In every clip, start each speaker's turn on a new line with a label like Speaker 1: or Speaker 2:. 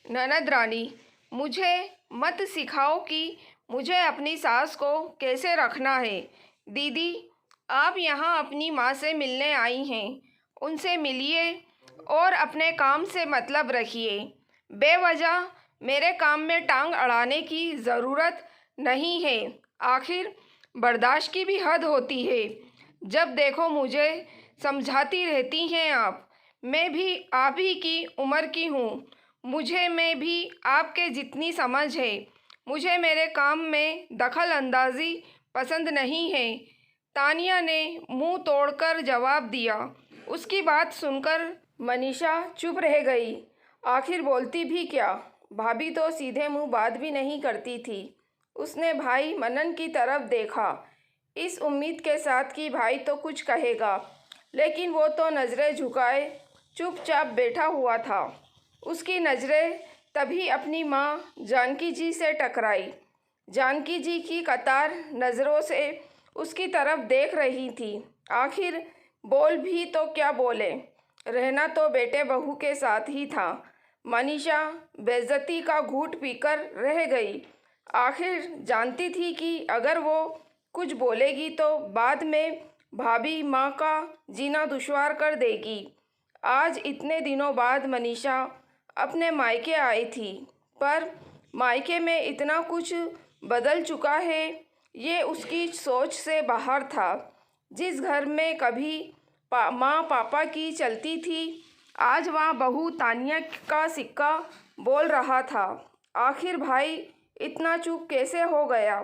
Speaker 1: ननद रानी, मुझे मत सिखाओ कि मुझे अपनी सास को कैसे रखना है। दीदी, आप यहाँ अपनी माँ से मिलने आई हैं, उनसे मिलिए और अपने काम से मतलब रखिए। बेवजह मेरे काम में टांग अड़ाने की ज़रूरत नहीं है। आखिर बर्दाश्त की भी हद होती है। जब देखो मुझे समझाती रहती हैं आप। मैं भी आप ही की उम्र की हूँ। मुझे में भी आपके जितनी समझ है। मुझे मेरे काम में दखल अंदाजी पसंद नहीं है। तानिया ने मुंह तोड़कर जवाब दिया। उसकी बात सुनकर मनीषा चुप रह गई। आखिर बोलती भी क्या। भाभी तो सीधे मुंह बात भी नहीं करती थी। उसने भाई मनन की तरफ देखा, इस उम्मीद के साथ कि भाई तो कुछ कहेगा, लेकिन वो तो नज़रें झुकाए चुपचाप बैठा हुआ था। उसकी नज़रें तभी अपनी माँ जानकी जी से टकराई। जानकी जी की कतार नज़रों से उसकी तरफ देख रही थी। आखिर बोल भी तो क्या बोले, रहना तो बेटे बहू के साथ ही था। मनीषा बेइज्जती का घूंट पीकर रह गई। आखिर जानती थी कि अगर वो कुछ बोलेगी तो बाद में भाभी माँ का जीना दुश्वार कर देगी। आज इतने दिनों बाद मनीषा अपने मायके आई थी, पर मायके में इतना कुछ बदल चुका है, ये उसकी सोच से बाहर था। जिस घर में कभी माँ पापा की चलती थी, आज वहाँ बहू तानिया का सिक्का बोल रहा था। आखिर भाई इतना चुप कैसे हो गया।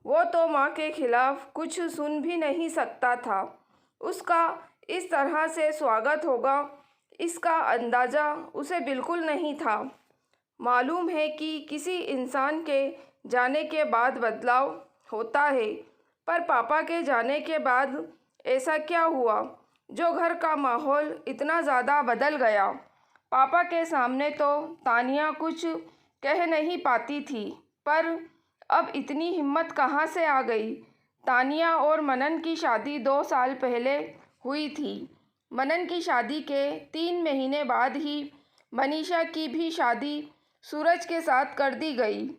Speaker 1: वो तो माँ के खिलाफ कुछ सुन भी नहीं सकता था। उसका इस तरह से स्वागत होगा, इसका अंदाज़ा उसे बिल्कुल नहीं था। मालूम है कि किसी इंसान के जाने के बाद बदलाव होता है, पर पापा के जाने के बाद ऐसा क्या हुआ जो घर का माहौल इतना ज़्यादा बदल गया। पापा के सामने तो तानिया कुछ कह नहीं पाती थी, पर अब इतनी हिम्मत कहाँ से आ गई। तानिया और मनन की शादी 2 साल पहले हुई थी। मनन की शादी के 3 महीने बाद ही मनीषा की भी शादी सूरज के साथ कर दी गई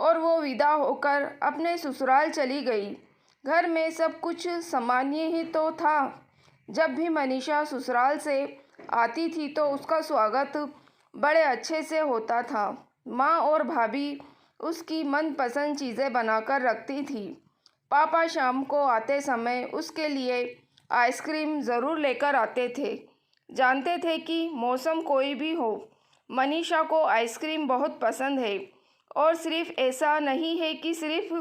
Speaker 1: और वो विदा होकर अपने ससुराल चली गई। घर में सब कुछ सामान्य ही तो था। जब भी मनीषा ससुराल से आती थी तो उसका स्वागत बड़े अच्छे से होता था। माँ और भाभी उसकी मनपसंद चीज़ें बनाकर रखती थी। पापा शाम को आते समय उसके लिए आइसक्रीम ज़रूर लेकर आते थे। जानते थे कि मौसम कोई भी हो, मनीषा को आइसक्रीम बहुत पसंद है। और सिर्फ ऐसा नहीं है कि सिर्फ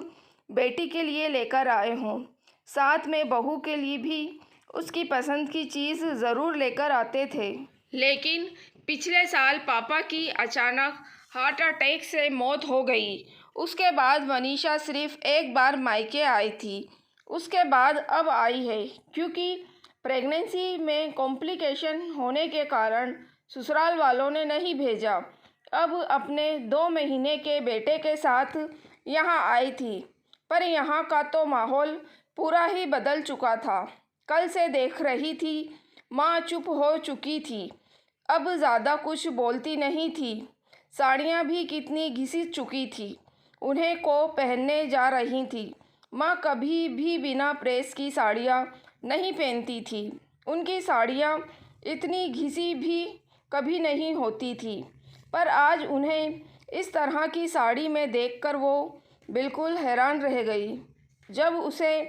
Speaker 1: बेटी के लिए लेकर आए हों, साथ में बहू के लिए भी उसकी पसंद की चीज़ ज़रूर लेकर आते थे। लेकिन पिछले साल पापा की अचानक हार्ट अटैक से मौत हो गई। उसके बाद मनीषा सिर्फ एक बार मायके आई थी। उसके बाद अब आई है, क्योंकि प्रेगनेंसी में कॉम्प्लिकेशन होने के कारण ससुराल वालों ने नहीं भेजा। अब अपने 2 महीने के बेटे के साथ यहाँ आई थी, पर यहाँ का तो माहौल पूरा ही बदल चुका था। कल से देख रही थी, माँ चुप हो चुकी थी, अब ज़्यादा कुछ बोलती नहीं थी। साड़ियाँ भी कितनी घिसी चुकी थी, उन्हें को पहनने जा रही थी। माँ कभी भी बिना प्रेस की साड़ियाँ नहीं पहनती थी। उनकी साड़ियाँ इतनी घिसी भी कभी नहीं होती थी, पर आज उन्हें इस तरह की साड़ी में देखकर वो बिल्कुल हैरान रह गई। जब उसे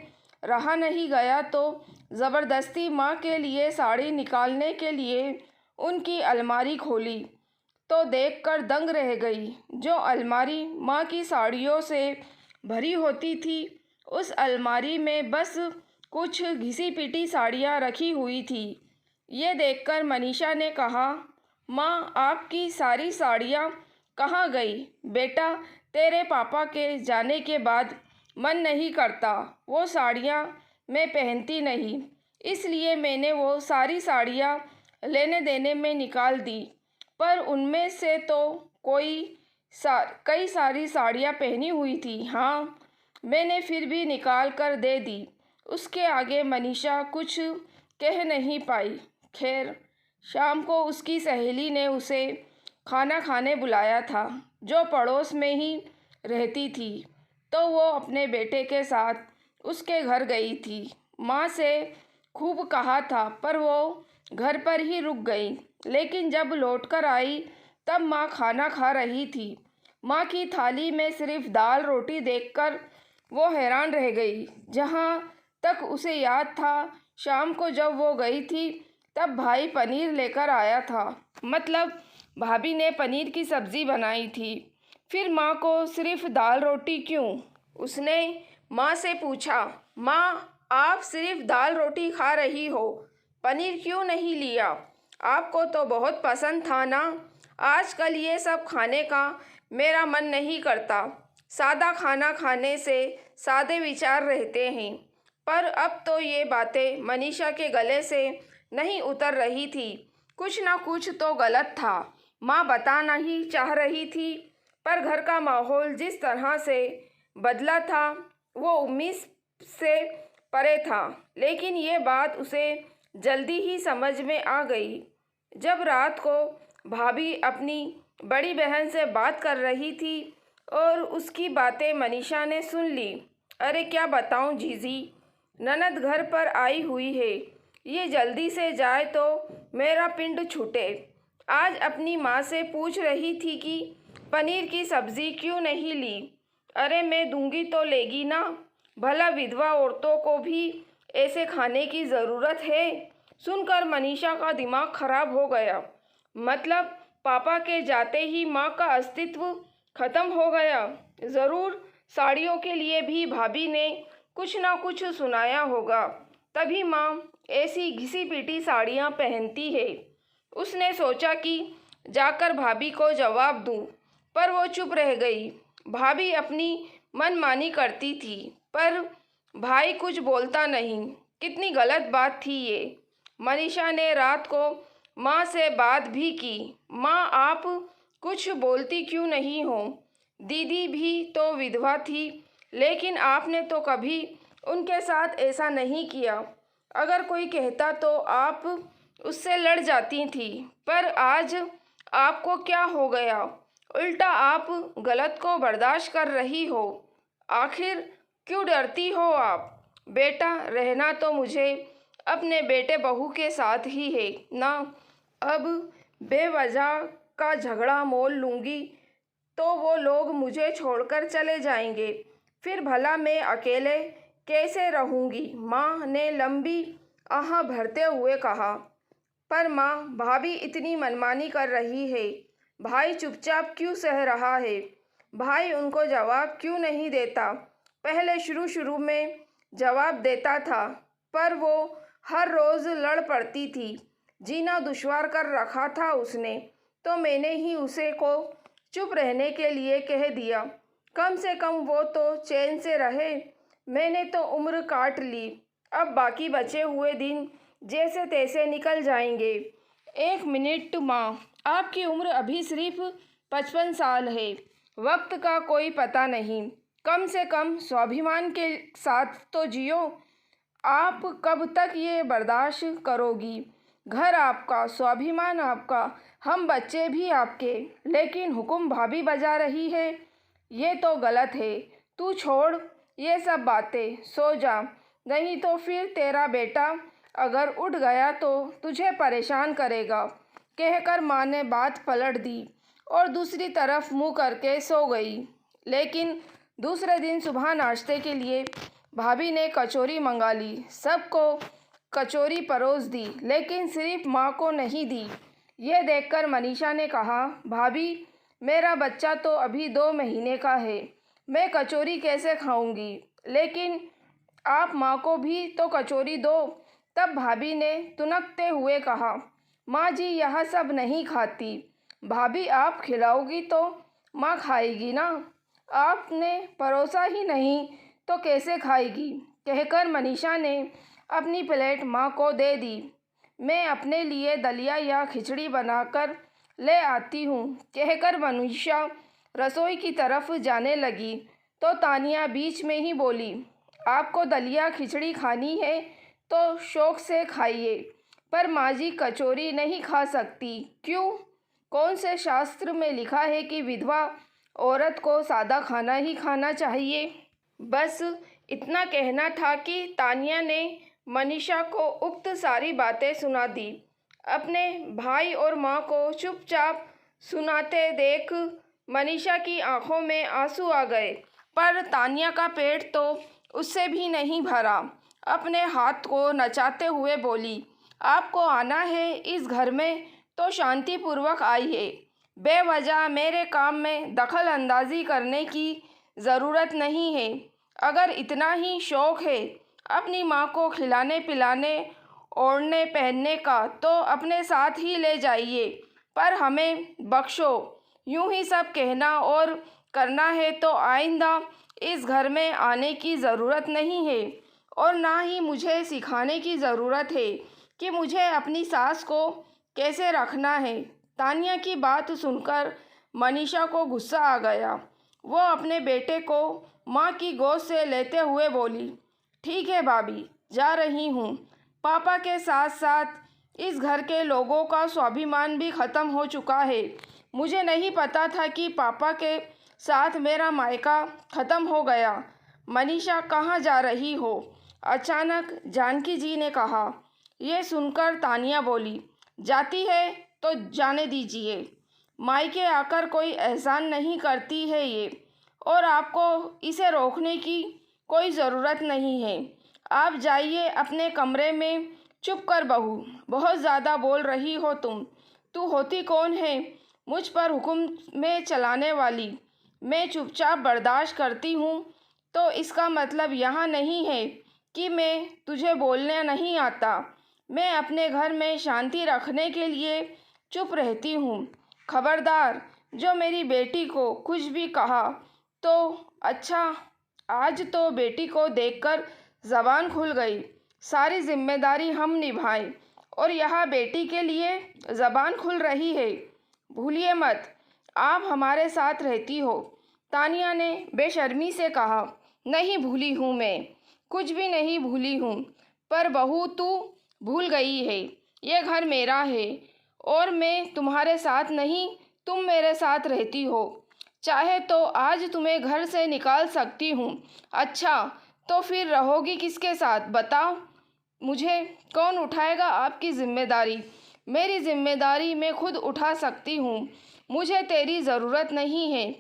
Speaker 1: रहा नहीं गया तो ज़बरदस्ती माँ के लिए साड़ी निकालने के लिए उनकी अलमारी खोली, तो देखकर दंग रह गई। जो अलमारी माँ की साड़ियों से भरी होती थी, उस अलमारी में बस कुछ घिसी पिटी साड़ियाँ रखी हुई थी। ये देखकर मनीषा ने कहा, माँ आपकी सारी साड़ियाँ कहाँ गई? बेटा, तेरे पापा के जाने के बाद मन नहीं करता, वो साड़ियाँ मैं पहनती नहीं, इसलिए मैंने वो सारी साड़ियाँ लेने देने में निकाल दी। पर उनमें से तो कई सारी साड़ियाँ पहनी हुई थी। हाँ, मैंने फिर भी निकाल कर दे दी। उसके आगे मनीषा कुछ कह नहीं पाई। खैर, शाम को उसकी सहेली ने उसे खाना खाने बुलाया था, जो पड़ोस में ही रहती थी, तो वो अपने बेटे के साथ उसके घर गई थी। माँ से खूब कहा था, पर वो घर पर ही रुक गई। लेकिन जब लौटकर आई, तब माँ खाना खा रही थी। माँ की थाली में सिर्फ दाल रोटी देखकर वो हैरान रह गई। जहाँ तक उसे याद था, शाम को जब वो गई थी, तब भाई पनीर लेकर आया था। मतलब भाभी ने पनीर की सब्ज़ी बनाई थी। फिर माँ को सिर्फ दाल रोटी क्यों? उसने माँ से पूछा। माँ, आप सिर्फ दाल रोटी खा रही हो, पनीर क्यों नहीं लिया? आपको तो बहुत पसंद था ना। आजकल ये सब खाने का मेरा मन नहीं करता। सादा खाना खाने से सादे विचार रहते हैं। पर अब तो ये बातें मनीषा के गले से नहीं उतर रही थी। कुछ ना कुछ तो गलत था। माँ बता नहीं चाह रही थी, पर घर का माहौल जिस तरह से बदला था, वो उम्मीद से परे था। लेकिन ये बात उसे जल्दी ही समझ में आ गई। जब रात को भाभी अपनी बड़ी बहन से बात कर रही थी और उसकी बातें मनीषा ने सुन ली। अरे क्या बताऊं जीजी, ननद घर पर आई हुई है। ये जल्दी से जाए तो मेरा पिंड छूटे। आज अपनी माँ से पूछ रही थी कि पनीर की सब्ज़ी क्यों नहीं ली। अरे मैं दूंगी तो लेगी ना। भला विधवा औरतों को भी ऐसे खाने की ज़रूरत है? सुनकर मनीषा का दिमाग खराब हो गया। मतलब पापा के जाते ही माँ का अस्तित्व खत्म हो गया। ज़रूर साड़ियों के लिए भी भाभी ने कुछ ना कुछ सुनाया होगा, तभी माँ ऐसी घिसी पिटी साड़ियाँ पहनती है। उसने सोचा कि जाकर भाभी को जवाब दूँ, पर वो चुप रह गई। भाभी अपनी मनमानी करती थी, पर भाई कुछ बोलता नहीं। कितनी गलत बात थी ये। मनीषा ने रात को माँ से बात भी की। माँ, आप कुछ बोलती क्यों नहीं हो? दीदी भी तो विधवा थी, लेकिन आपने तो कभी उनके साथ ऐसा नहीं किया। अगर कोई कहता तो आप उससे लड़ जाती थी, पर आज आपको क्या हो गया? उल्टा आप गलत को बर्दाश्त कर रही हो। आखिर क्यों डरती हो आप? बेटा, रहना तो मुझे अपने बेटे बहू के साथ ही है ना। अब बेवजह का झगड़ा मोल लूँगी तो वो लोग मुझे छोड़कर चले जाएंगे। फिर भला मैं अकेले कैसे रहूँगी? माँ ने लंबी आह भरते हुए कहा। पर माँ, भाभी इतनी मनमानी कर रही है। भाई चुपचाप क्यों सह रहा है? भाई उनको जवाब क्यों नहीं देता? पहले शुरू शुरू में जवाब देता था, पर वो हर रोज़ लड़ पड़ती थी। जीना दुश्वार कर रखा था उसने, तो मैंने ही उसे को चुप रहने के लिए कह दिया। कम से कम वो तो चैन से रहे। मैंने तो उम्र काट ली। अब बाकी बचे हुए दिन जैसे तैसे निकल जाएंगे। 1 मिनट माँ, आपकी उम्र अभी सिर्फ 55 साल है। वक्त का कोई पता नहीं। कम से कम स्वाभिमान के साथ तो जियो। आप कब तक ये बर्दाश्त करोगी? घर आपका, स्वाभिमान आपका, हम बच्चे भी आपके, लेकिन हुक्म भाभी बजा रही है। ये तो गलत है। तू छोड़ ये सब बातें, सो जा, नहीं तो फिर तेरा बेटा अगर उठ गया तो तुझे परेशान करेगा। कहकर माँ ने बात पलट दी और दूसरी तरफ मुँह करके सो गई। लेकिन दूसरे दिन सुबह नाश्ते के लिए भाभी ने कचौरी मंगा ली। सबको कचौरी परोस दी, लेकिन सिर्फ माँ को नहीं दी। ये देखकर मनीषा ने कहा, भाभी, मेरा बच्चा तो अभी 2 महीने का है, मैं कचौरी कैसे खाऊंगी? लेकिन आप माँ को भी तो कचौरी दो। तब भाभी ने तुनकते हुए कहा, माँ जी यह सब नहीं खाती। भाभी, आप खिलाओगी तो माँ खाएगी ना। आपने परोसा ही नहीं तो कैसे खाएगी? कहकर मनीषा ने अपनी प्लेट माँ को दे दी। मैं अपने लिए दलिया या खिचड़ी बनाकर ले आती हूँ, कहकर मनीषा रसोई की तरफ जाने लगी तो तानिया बीच में ही बोली, आपको दलिया खिचड़ी खानी है तो शौक से खाइए, पर माँ जी कचौरी नहीं खा सकती। क्यों? कौन से शास्त्र में लिखा है कि विधवा औरत को सादा खाना ही खाना चाहिए? बस इतना कहना था कि तानिया ने मनीषा को उक्त सारी बातें सुना दी। अपने भाई और माँ को चुपचाप सुनाते देख मनीषा की आंखों में आंसू आ गए, पर तानिया का पेट तो उससे भी नहीं भरा। अपने हाथ को नचाते हुए बोली, आपको आना है इस घर में तो शांतिपूर्वक आइए। बेवजह मेरे काम में दखल अंदाजी करने की ज़रूरत नहीं है। अगर इतना ही शौक़ है अपनी माँ को खिलाने पिलाने ओढ़ने पहनने का तो अपने साथ ही ले जाइए, पर हमें बख्शो। यूं ही सब कहना और करना है तो आइंदा इस घर में आने की ज़रूरत नहीं है, और ना ही मुझे सिखाने की ज़रूरत है कि मुझे अपनी सास को कैसे रखना है। तानिया की बात सुनकर मनीषा को गुस्सा आ गया। वो अपने बेटे को माँ की गोद से लेते हुए बोली, ठीक है भाभी, जा रही हूँ। पापा के साथ साथ इस घर के लोगों का स्वाभिमान भी ख़त्म हो चुका है। मुझे नहीं पता था कि पापा के साथ मेरा मायका ख़त्म हो गया। मनीषा, कहाँ जा रही हो? अचानक जानकी जी ने कहा। यह सुनकर तानिया बोली, जाती है तो जाने दीजिए। मायके आकर कोई एहसान नहीं करती है ये, और आपको इसे रोकने की कोई ज़रूरत नहीं है। आप जाइए अपने कमरे में। चुप कर बहू, बहुत ज़्यादा बोल रही हो तुम। तू होती कौन है मुझ पर हुक्म में चलाने वाली? मैं चुपचाप बर्दाश्त करती हूँ तो इसका मतलब यहाँ नहीं है कि मैं तुझे बोलने नहीं आता। मैं अपने घर में शांति रखने के लिए चुप रहती हूँ। खबरदार, जो मेरी बेटी को कुछ भी कहा तो अच्छा। आज तो बेटी को देखकर ज़बान खुल गई। सारी जिम्मेदारी हम निभाएं और यहाँ बेटी के लिए ज़बान खुल रही है। भूलिए मत, आप हमारे साथ रहती हो। तानिया ने बेशर्मी से कहा। नहीं भूली हूँ, मैं कुछ भी नहीं भूली हूँ। पर बहू, तू भूल गई है, ये घर मेरा है और मैं तुम्हारे साथ नहीं, तुम मेरे साथ रहती हो। चाहे तो आज तुम्हें घर से निकाल सकती हूँ। अच्छा, तो फिर रहोगी किसके साथ बताओ? मुझे कौन उठाएगा आपकी जिम्मेदारी? मेरी जिम्मेदारी मैं खुद उठा सकती हूँ। मुझे तेरी ज़रूरत नहीं है।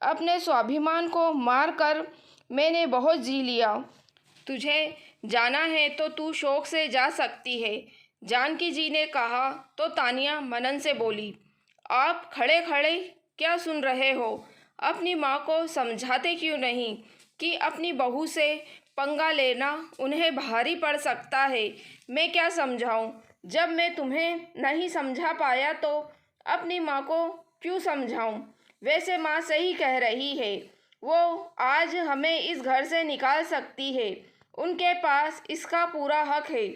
Speaker 1: अपने स्वाभिमान को मार कर मैंने बहुत जी लिया। तुझे जाना है तो तू शौक़ से जा सकती है, जानकी जी ने कहा। तो तानिया मनन से बोली, आप खड़े खड़े क्या सुन रहे हो? अपनी माँ को समझाते क्यों नहीं कि अपनी बहू से पंगा लेना उन्हें भारी पड़ सकता है? मैं क्या समझाऊं? जब मैं तुम्हें नहीं समझा पाया तो अपनी माँ को क्यों समझाऊं? वैसे माँ सही कह रही है, वो आज हमें इस घर से निकाल सकती है। उनके पास इसका पूरा हक है।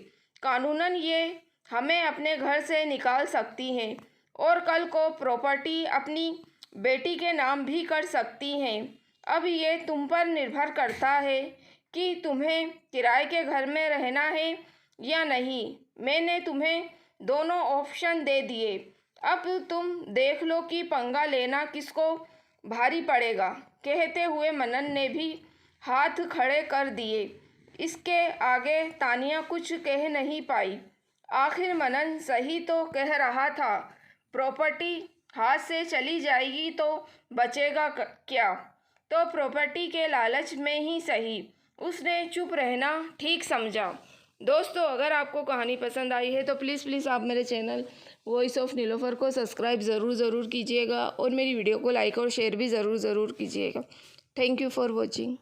Speaker 1: कानूनन ये हमें अपने घर से निकाल सकती हैं और कल को प्रॉपर्टी अपनी बेटी के नाम भी कर सकती हैं। अब ये तुम पर निर्भर करता है कि तुम्हें किराए के घर में रहना है या नहीं। मैंने तुम्हें दोनों ऑप्शन दे दिए। अब तुम देख लो कि पंगा लेना किसको भारी पड़ेगा। कहते हुए मनन ने भी हाथ खड़े कर दिए। इसके आगे तानिया कुछ कह नहीं पाई। आखिर मनन सही तो कह रहा था। प्रॉपर्टी हाथ से चली जाएगी तो बचेगा क्या? तो प्रॉपर्टी के लालच में ही सही उसने चुप रहना ठीक समझा। दोस्तों, अगर आपको कहानी पसंद आई है तो प्लीज़ आप मेरे चैनल वॉइस ऑफ नीलोफर को सब्सक्राइब ज़रूर कीजिएगा और मेरी वीडियो को लाइक और शेयर भी ज़रूर कीजिएगा। Thank you for watching.